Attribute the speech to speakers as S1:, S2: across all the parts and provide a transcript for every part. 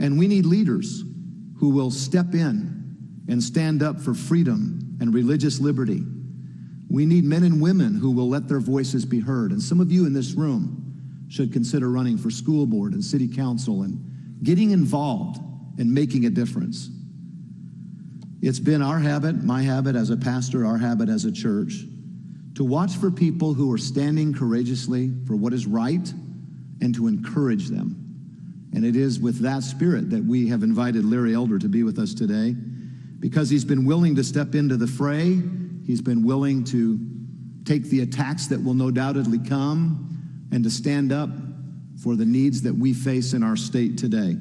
S1: And we need leaders who will step in and stand up for freedom and religious liberty. We need men and women who will let their voices be heard. And some of you in this room should consider running for school board and city council and getting involved and making a difference. It's been our habit, my habit as a pastor, our habit as a church, to watch for people who are standing courageously for what is right and to encourage them. And it is with that spirit that we have invited Larry Elder to be with us today, because he's been willing to step into the fray. He's been willing to take the attacks that will no doubtedly come and to stand up for the needs that we face in our state today.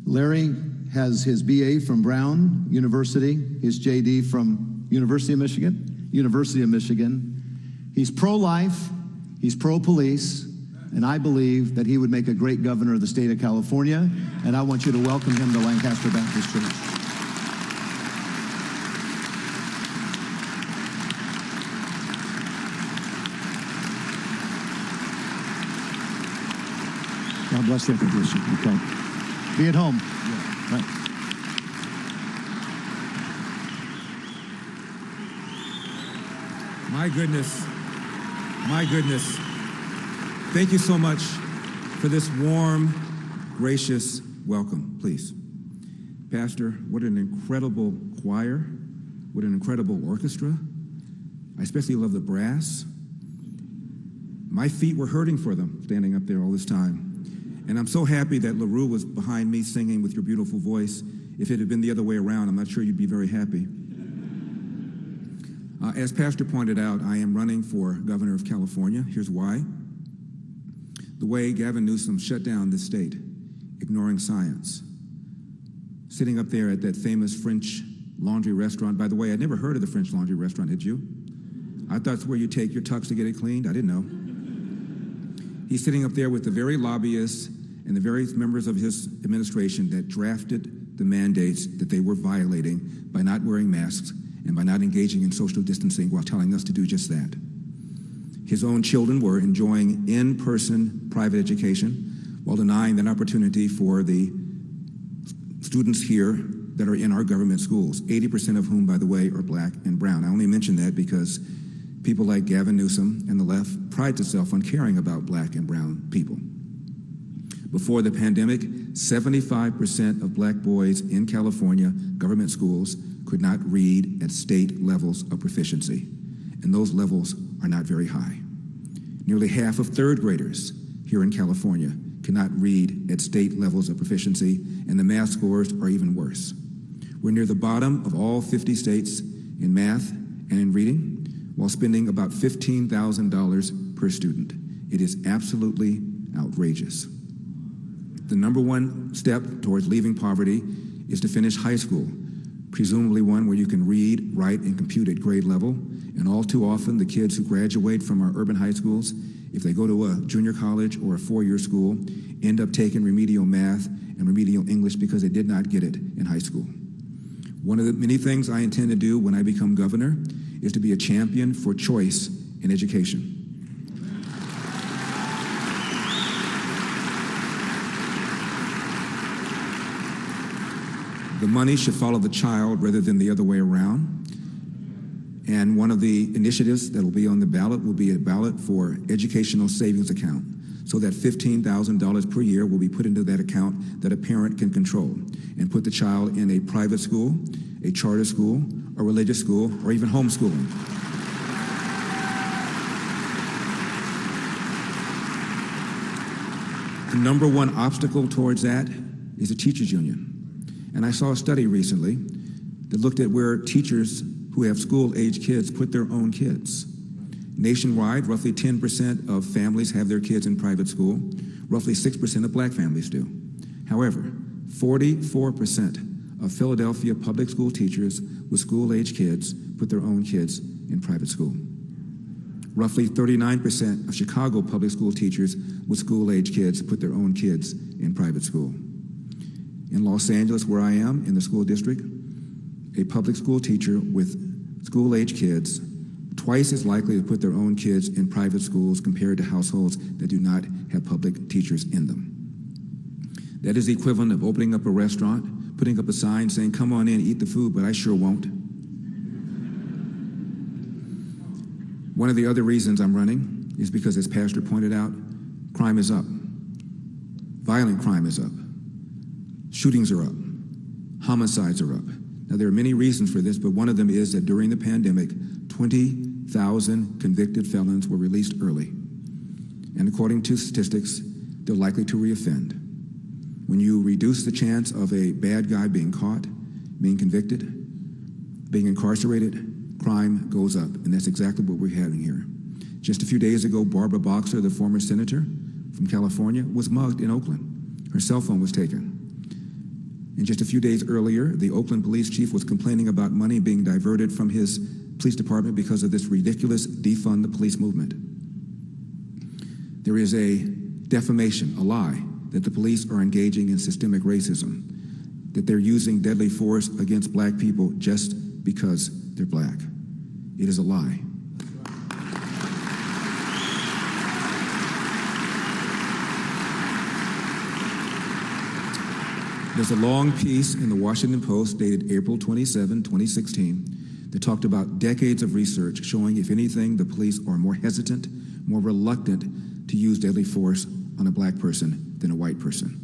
S1: Larry has his BA from Brown University, his JD from University of Michigan. He's pro-life, he's pro-police, and I believe that he would make a great governor of the state of California, and I want you to welcome him to Lancaster Baptist Church. God bless you. Okay. Be at home. Yeah. Right.
S2: My goodness. Thank you so much for this warm, gracious welcome, please. Pastor, what an incredible choir, what an incredible orchestra. I especially love the brass. My feet were hurting for them standing up there all this time. And I'm so happy that LaRue was behind me singing with your beautiful voice. If it had been the other way around, I'm not sure you'd be very happy. As Pastor pointed out, I am running for governor of California. Here's why. The way Gavin Newsom shut down this state, ignoring science. Sitting up there at that famous French Laundry restaurant. By the way, I'd never heard of the French Laundry restaurant, had you? I thought it's where you take your tux to get it cleaned. I didn't know. He's sitting up there with the very lobbyists and the various members of his administration that drafted the mandates that they were violating by not wearing masks and by not engaging in social distancing while telling us to do just that. His own children were enjoying in-person private education while denying that opportunity for the students here that are in our government schools, 80% of whom, by the way, are black and brown. I only mention that because people like Gavin Newsom and the left prides itself on caring about black and brown people. Before the pandemic, 75% of black boys in California government schools could not read at state levels of proficiency, and those levels are not very high. Nearly half of third graders here in California cannot read at state levels of proficiency, and the math scores are even worse. We're near the bottom of all 50 states in math and in reading, while spending about $15,000 per student. It is absolutely outrageous. The number one step towards leaving poverty is to finish high school, presumably one where you can read, write, and compute at grade level. And all too often, the kids who graduate from our urban high schools, if they go to a junior college or a four-year school, end up taking remedial math and remedial English because they did not get it in high school. One of the many things I intend to do when I become governor is to be a champion for choice in education. The money should follow the child rather than the other way around. And one of the initiatives that will be on the ballot will be a ballot for educational savings account, so that $15,000 per year will be put into that account that a parent can control and put the child in a private school, a charter school, a religious school, or even homeschooling. The number one obstacle towards that is the teachers union. And I saw a study recently that looked at where teachers who have school-age kids put their own kids. Nationwide, roughly 10% of families have their kids in private school. Roughly 6% of black families do. However, 44% of Philadelphia public school teachers with school-age kids put their own kids in private school. Roughly 39% of Chicago public school teachers with school-age kids put their own kids in private school. In Los Angeles, where I am, in the school district, a public school teacher with school-age kids twice as likely to put their own kids in private schools compared to households that do not have public teachers in them. That is the equivalent of opening up a restaurant, putting up a sign saying, "Come on in, eat the food, but I sure won't." One of the other reasons I'm running is because, as Pastor pointed out, crime is up. Violent crime is up. Shootings are up. Homicides are up. Now, there are many reasons for this, but one of them is that during the pandemic, 20,000 convicted felons were released early. And according to statistics, they're likely to reoffend. When you reduce the chance of a bad guy being caught, being convicted, being incarcerated, crime goes up. And that's exactly what we're having here. Just a few days ago, Barbara Boxer, the former senator from California, was mugged in Oakland. Her cell phone was taken. And just a few days earlier, the Oakland police chief was complaining about money being diverted from his police department because of this ridiculous defund the police movement. There is a defamation, a lie, that the police are engaging in systemic racism, that they're using deadly force against black people just because they're black. It is a lie. There's a long piece in the Washington Post dated April 27, 2016, that talked about decades of research showing, if anything, the police are more hesitant, more reluctant to use deadly force on a black person than a white person.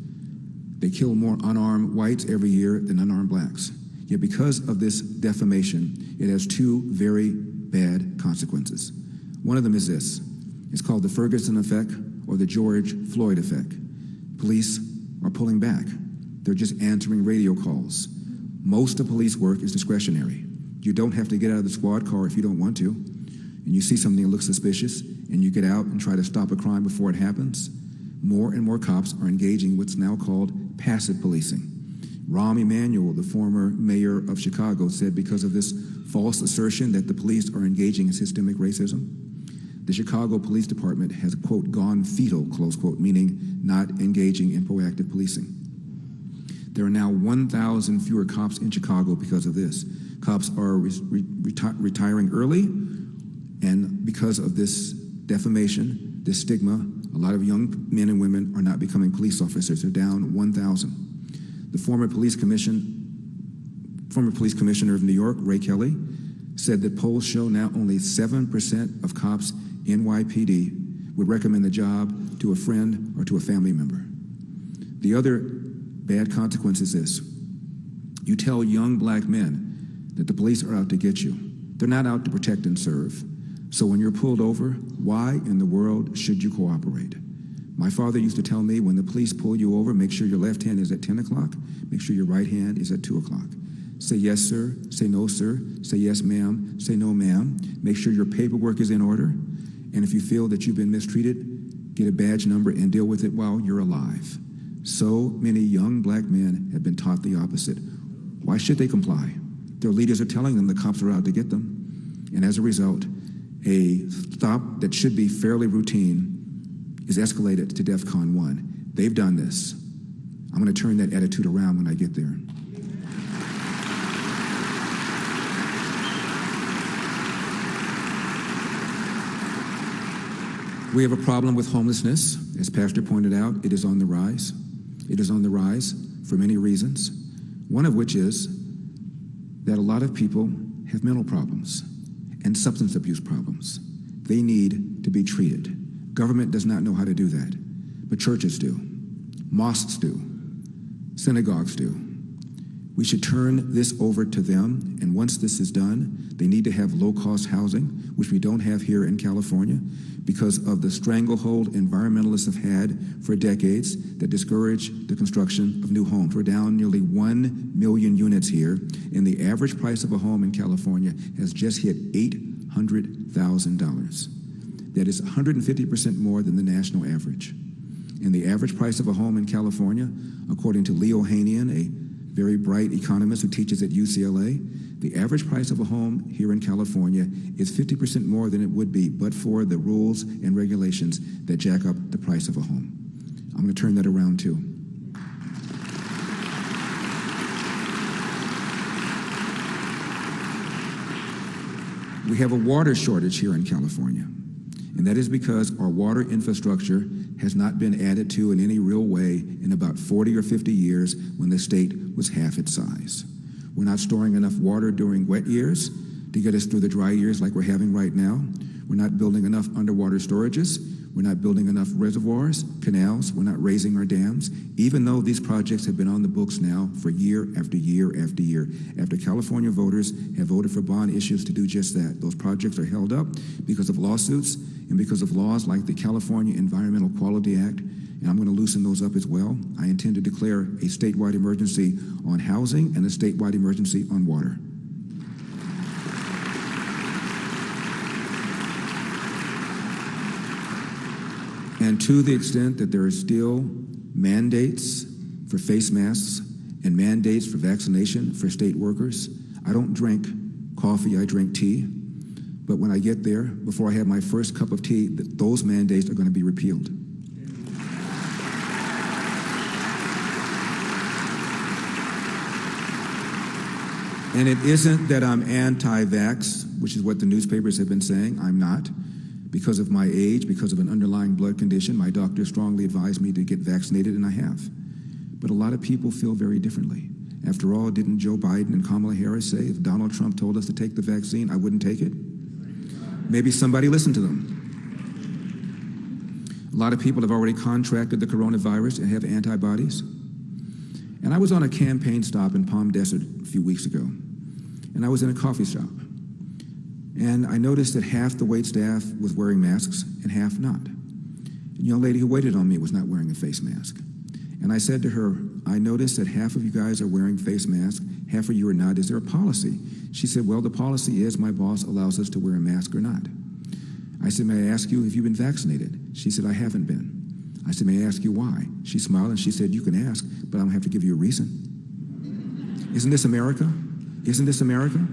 S2: They kill more unarmed whites every year than unarmed blacks. Yet because of this defamation, it has two very bad consequences. One of them is this. It's called the Ferguson effect or the George Floyd effect. Police are pulling back. They're just answering radio calls. Most of police work is discretionary. You don't have to get out of the squad car if you don't want to. And you see something that looks suspicious, and you get out and try to stop a crime before it happens. More and more cops are engaging what's now called passive policing. Rahm Emanuel, the former mayor of Chicago, said because of this false assertion that the police are engaging in systemic racism, the Chicago Police Department has, quote, gone fetal, close quote, meaning not engaging in proactive policing. There are now 1,000 fewer cops in Chicago because of this. Cops are retiring early, and because of this defamation, this stigma, a lot of young men and women are not becoming police officers. They're down 1,000. The former police commissioner of New York, Ray Kelly, said that polls show now only 7% of cops in NYPD would recommend the job to a friend or to a family member. The other bad consequence is this. You tell young black men that the police are out to get you. They're not out to protect and serve. So when you're pulled over, why in the world should you cooperate? My father used to tell me, when the police pull you over, make sure your left hand is at 10 o'clock, make sure your right hand is at 2 o'clock. Say yes, sir, say no, sir, say yes, ma'am, say no, ma'am. Make sure your paperwork is in order. And if you feel that you've been mistreated, get a badge number and deal with it while you're alive. So many young black men have been taught the opposite. Why should they comply? Their leaders are telling them the cops are out to get them. And as a result, a stop that should be fairly routine is escalated to DEFCON 1. They've done this. I'm going to turn that attitude around when I get there. We have a problem with homelessness. As Pastor pointed out, it is on the rise. It is on the rise for many reasons, one of which is that a lot of people have mental problems and substance abuse problems. They need to be treated. Government does not know how to do that, but churches do, mosques do, synagogues do. We should turn this over to them, and once this is done, they need to have low-cost housing, which we don't have here in California because of the stranglehold environmentalists have had for decades that discourage the construction of new homes. We're down nearly 1 million units here, and the average price of a home in California has just hit $800,000. That is 150% more than the national average. And the average price of a home in California, according to Leo Hanian, a very bright economist who teaches at UCLA, the average price of a home here in California is 50% more than it would be but for the rules and regulations that jack up the price of a home. I'm going to turn that around too. We have a water shortage here in California, and that is because our water infrastructure has not been added to in any real way in about 40 or 50 years when the state was half its size. We're not storing enough water during wet years to get us through the dry years like we're having right now. We're not building enough underwater storages. We're not building enough reservoirs, canals. We're not raising our dams, even though these projects have been on the books now for year after year after year. After California voters have voted for bond issues to do just that. Those projects are held up because of lawsuits and because of laws like the California Environmental Quality Act, and I'm going to loosen those up as well. I intend to declare a statewide emergency on housing and a statewide emergency on water. And to the extent that there are still mandates for face masks and mandates for vaccination for state workers, I don't drink coffee, I drink tea. But when I get there, before I have my first cup of tea, those mandates are going to be repealed. And it isn't that I'm anti-vax, which is what the newspapers have been saying. I'm not. Because of my age, because of an underlying blood condition, my doctor strongly advised me to get vaccinated, and I have. But a lot of people feel very differently. After all, didn't Joe Biden and Kamala Harris say if Donald Trump told us to take the vaccine, I wouldn't take it? Maybe somebody listened to them. A lot of people have already contracted the coronavirus and have antibodies. And I was on a campaign stop in Palm Desert a few weeks ago, and I was in a coffee shop. And I noticed that half the wait staff was wearing masks and half not. A young lady who waited on me was not wearing a face mask. And I said to her, I noticed that half of you guys are wearing face masks, half of you are not. Is there a policy? She said, well, the policy is my boss allows us to wear a mask or not. I said, may I ask you if you've been vaccinated? She said, I haven't been. I said, may I ask you why? She smiled and she said, you can ask, but I don't have to give you a reason. Isn't this America? Isn't this America?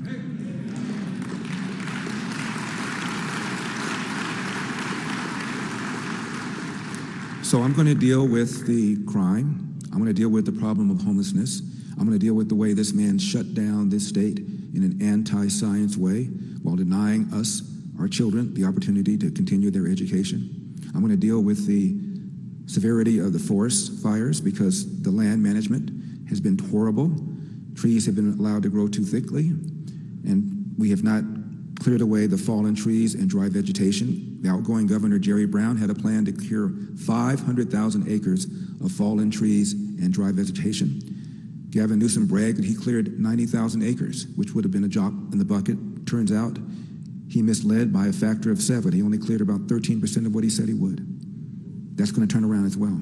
S2: So I'm going to deal with the crime. I'm going to deal with the problem of homelessness. I'm going to deal with the way this man shut down this state in an anti-science way while denying us, our children, the opportunity to continue their education. I'm going to deal with the severity of the forest fires because the land management has been horrible. Trees have been allowed to grow too thickly, and we have not cleared away the fallen trees and dry vegetation. The outgoing Governor Jerry Brown had a plan to clear 500,000 acres of fallen trees and dry vegetation. Gavin Newsom bragged that he cleared 90,000 acres, which would have been a drop in the bucket. Turns out he misled by a factor of 7. He only cleared about 13% of what he said he would. That's going to turn around as well.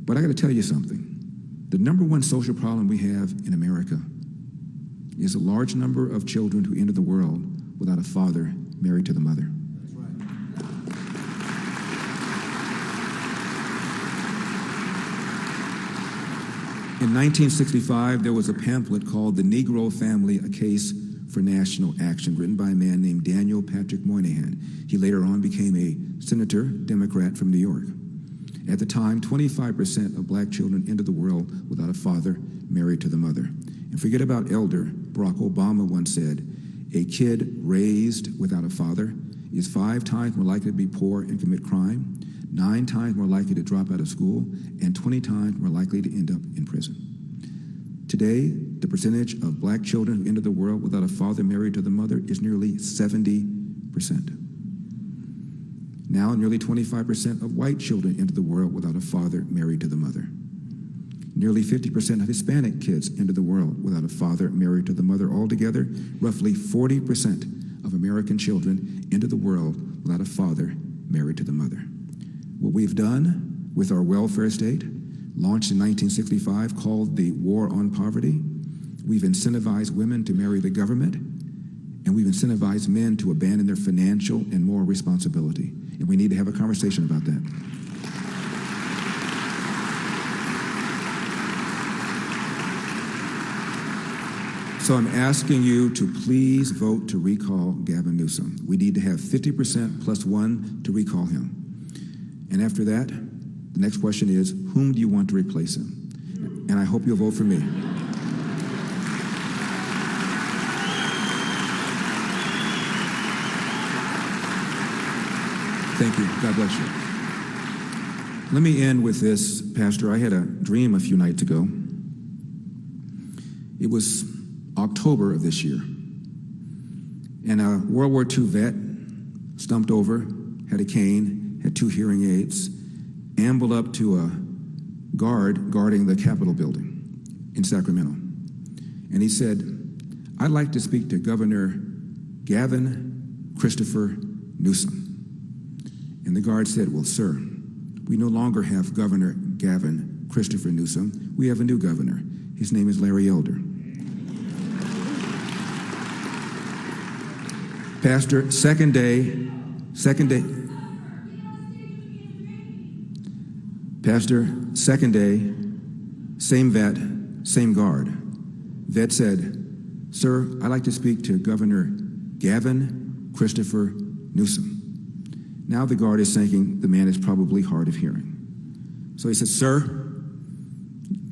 S2: But I got to tell you something. The number one social problem we have in America is a large number of children who enter the world without a father married to the mother.
S1: That's right.
S2: In 1965, there was a pamphlet called The Negro Family, A Case for National Action, written by a man named Daniel Patrick Moynihan. He later on became a senator, Democrat from New York. At the time, 25% of black children entered the world without a father married to the mother. And forget about elder Barack Obama once said, a kid raised without a father is 5 times more likely to be poor and commit crime, 9 times more likely to drop out of school, and 20 times more likely to end up in prison. Today, the percentage of black children who enter the world without a father married to the mother is nearly 70%. Now, nearly 25% of white children enter the world without a father married to the mother. Nearly 50% of Hispanic kids enter the world without a father married to the mother. Altogether, roughly 40% of American children enter the world without a father married to the mother. What we've done with our welfare state, launched in 1965, called the War on Poverty, we've incentivized women to marry the government, and we've incentivized men to abandon their financial and moral responsibility. And we need to have a conversation about that. So I'm asking you to please vote to recall Gavin Newsom. We need to have 50% plus 1 to recall him. And after that, the next question is, whom do you want to replace him? And I hope you'll vote for me. Thank you. God bless you. Let me end with this, Pastor. I had a dream a few nights ago. It was October of this year. And a World War II vet, stumped over, had a cane, had 2 hearing aids, ambled up to a guard guarding the Capitol building in Sacramento. And he said, "I'd like to speak to Governor Gavin Christopher Newsom." And the guard said, "Well, sir, we no longer have Governor Gavin Christopher Newsom. We have a new governor. His name is Larry Elder." Pastor, second day, Pastor, second day, same vet, same guard. Vet said, "Sir, I'd like to speak to Governor Gavin Christopher Newsom." Now the guard is thinking the man is probably hard of hearing. So he says, "Sir,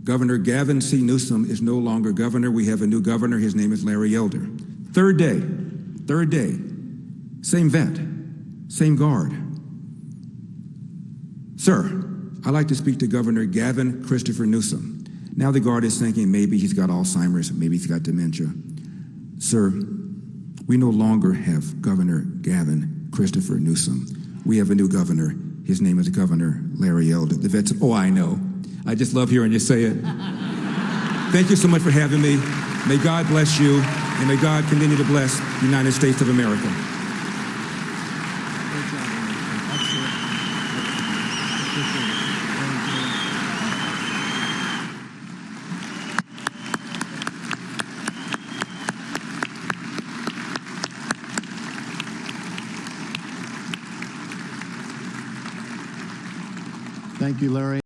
S2: Governor Gavin C. Newsom is no longer governor. We have a new governor. His name is Larry Elder." Third day, same vet, same guard. "Sir, I'd like to speak to Governor Gavin Christopher Newsom." Now the guard is thinking maybe he's got Alzheimer's, maybe he's got dementia. "Sir, we no longer have Governor Gavin Christopher Newsom. We have a new governor. His name is Governor Larry Elder." The vet said, "Oh, I know. I just love hearing you say it." Thank you so much for having me. May God bless you, and may God continue to bless the United States of America.
S1: Thank you, Larry.